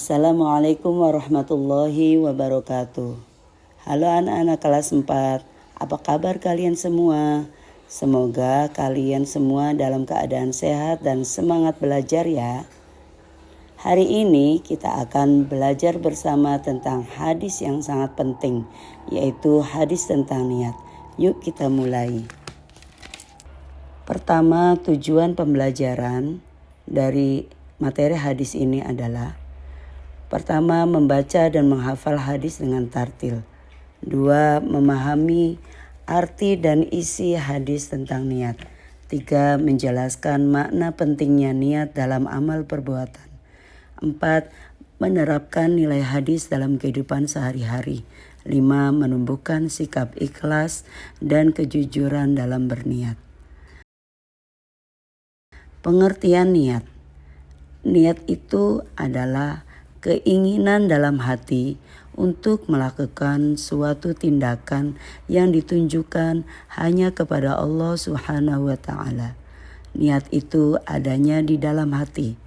Assalamualaikum warahmatullahi wabarakatuh. Halo anak-anak kelas 4, apa kabar kalian semua? Semoga kalian semua dalam keadaan sehat dan semangat belajar ya. Hari ini kita akan belajar bersama tentang hadis yang sangat penting, yaitu hadis tentang niat. Yuk kita mulai. Pertama, tujuan pembelajaran dari materi hadis ini adalah: pertama, membaca dan menghafal hadis dengan tartil. 2, memahami arti dan isi hadis tentang niat. 3, menjelaskan makna pentingnya niat dalam amal perbuatan. 4, menerapkan nilai hadis dalam kehidupan sehari-hari. 5, menumbuhkan sikap ikhlas dan kejujuran dalam berniat. Pengertian niat. Niat itu adalah keinginan dalam hati untuk melakukan suatu tindakan yang ditunjukkan hanya kepada Allah Subhanahu wa Ta'ala. Niat itu adanya di dalam hati.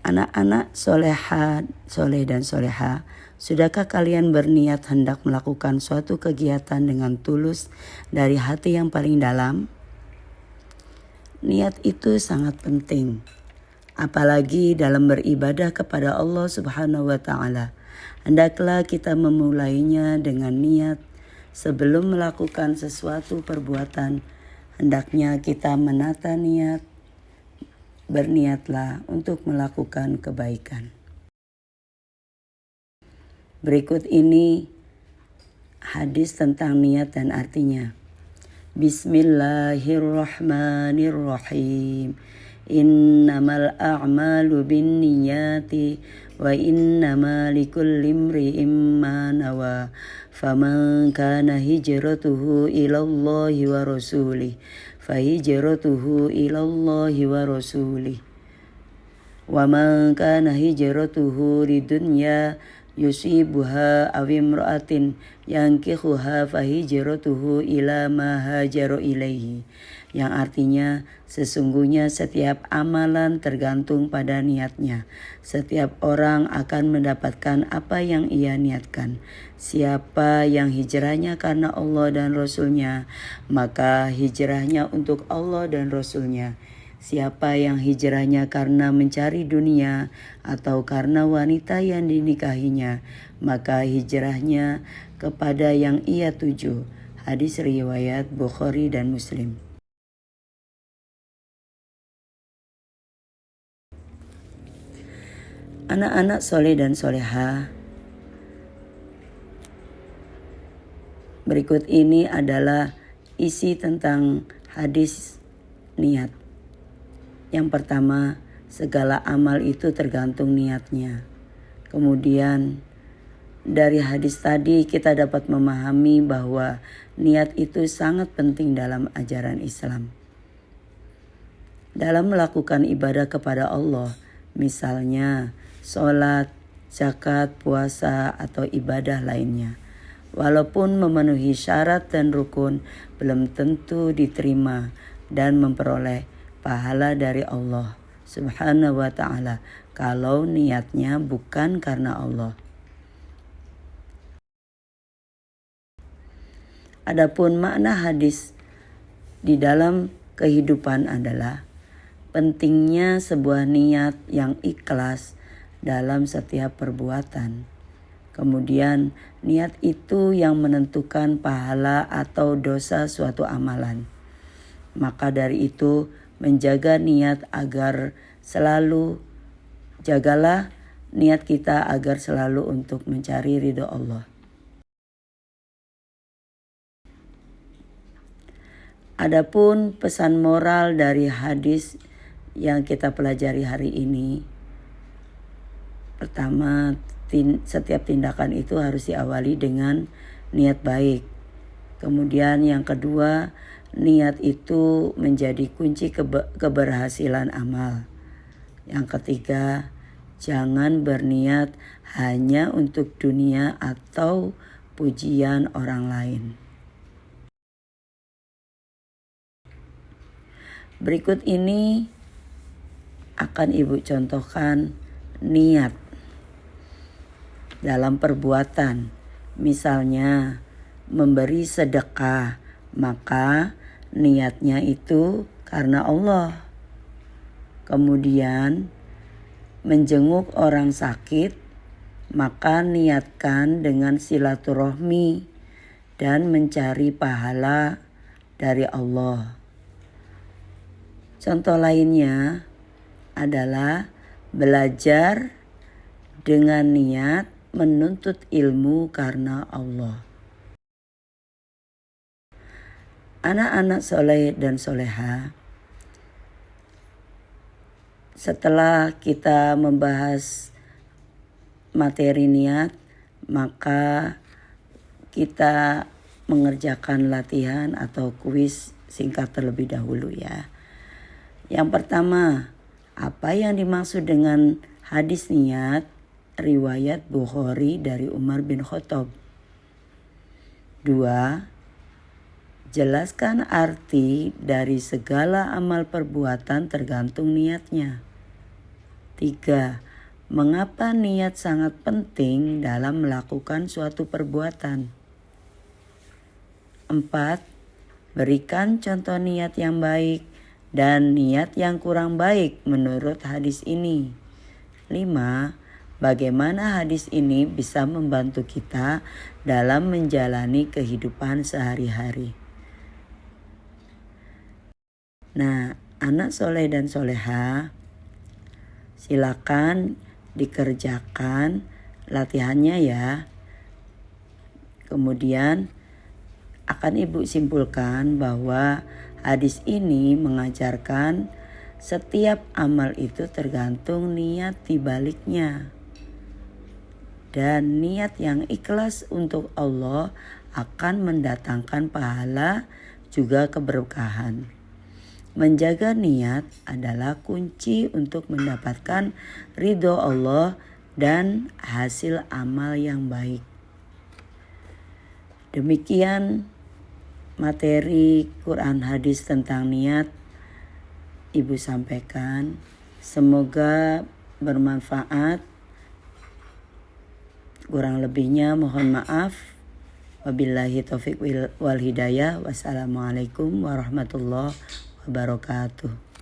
Anak-anak soleh dan soleha, sudahkah kalian berniat hendak melakukan suatu kegiatan dengan tulus dari hati yang paling dalam? Niat itu sangat penting. Apalagi dalam beribadah kepada Allah Subhanahu wa Ta'ala. Hendaklah kita memulainya dengan niat. Sebelum melakukan sesuatu perbuatan, hendaknya kita menata niat. Berniatlah untuk melakukan kebaikan. Berikut ini hadis tentang niat dan artinya. Bismillahirrahmanirrahim. Innamal a'malu binniyati wa innama likulli imri'in ma nawa. Faman kana hijratuhu ilallahi wa rasulih fahijratuhu ilallahi wa rasulih. Wa man kana hijratuhu lidunya yusibuha aw imra'atin yankihuha fahijratuhu ila ma hajara ilaihi. Yang artinya, sesungguhnya setiap amalan tergantung pada niatnya. Setiap orang akan mendapatkan apa yang ia niatkan. Siapa yang hijrahnya karena Allah dan Rasulnya, maka hijrahnya untuk Allah dan Rasulnya. Siapa yang hijrahnya karena mencari dunia atau karena wanita yang dinikahinya, maka hijrahnya kepada yang ia tuju. Hadis riwayat Bukhari dan Muslim. Anak-anak soleh dan soleha, berikut ini adalah isi tentang hadis niat. Yang pertama, segala amal itu tergantung niatnya. Kemudian dari hadis tadi kita dapat memahami bahwa niat itu sangat penting dalam ajaran Islam. Dalam melakukan ibadah kepada Allah, misalnya sholat, zakat, puasa, atau ibadah lainnya, walaupun memenuhi syarat dan rukun, belum tentu diterima dan memperoleh pahala dari Allah Subhanahu wa Ta'ala kalau niatnya bukan karena Allah. Adapun makna hadis di dalam kehidupan adalah pentingnya sebuah niat yang ikhlas dalam setiap perbuatan. Kemudian niat itu yang menentukan pahala atau dosa suatu amalan. Maka dari itu menjaga niat jagalah niat kita agar selalu untuk mencari ridho Allah. Adapun pesan moral dari hadis yang kita pelajari hari ini, pertama, setiap tindakan itu harus diawali dengan niat baik. Kemudian yang kedua, niat itu menjadi kunci keberhasilan amal. Yang ketiga, jangan berniat hanya untuk dunia atau pujian orang lain. Berikut ini akan Ibu contohkan niat. dalam perbuatan. Misalnya memberi sedekah, maka niatnya itu karena Allah. Kemudian menjenguk orang sakit, maka niatkan dengan silaturahmi dan mencari pahala dari Allah. Contoh lainnya adalah belajar dengan niat menuntut ilmu karena Allah. Anak-anak soleh dan soleha, setelah kita membahas materi niat, maka kita mengerjakan latihan atau kuis singkat terlebih dahulu ya. Yang pertama, apa yang dimaksud dengan hadis niat riwayat Bukhari dari Umar bin Khattab? 2. Jelaskan arti dari segala amal perbuatan tergantung niatnya. 3. Mengapa niat sangat penting dalam melakukan suatu perbuatan? 4. Berikan contoh niat yang baik dan niat yang kurang baik menurut hadis ini. 5. Bagaimana hadis ini bisa membantu kita dalam menjalani kehidupan sehari-hari. Nah, anak soleh dan soleha, silakan dikerjakan latihannya ya. Kemudian akan Ibu simpulkan bahwa hadis ini mengajarkan setiap amal itu tergantung niat di baliknya. Dan niat yang ikhlas untuk Allah akan mendatangkan pahala juga keberkahan. Menjaga niat adalah kunci untuk mendapatkan ridho Allah dan hasil amal yang baik. Demikian materi Quran hadis tentang niat Ibu sampaikan. Semoga bermanfaat. Kurang lebihnya mohon maaf. Wabillahi taufiq wal hidayah. Wassalamualaikum warahmatullahi wabarakatuh.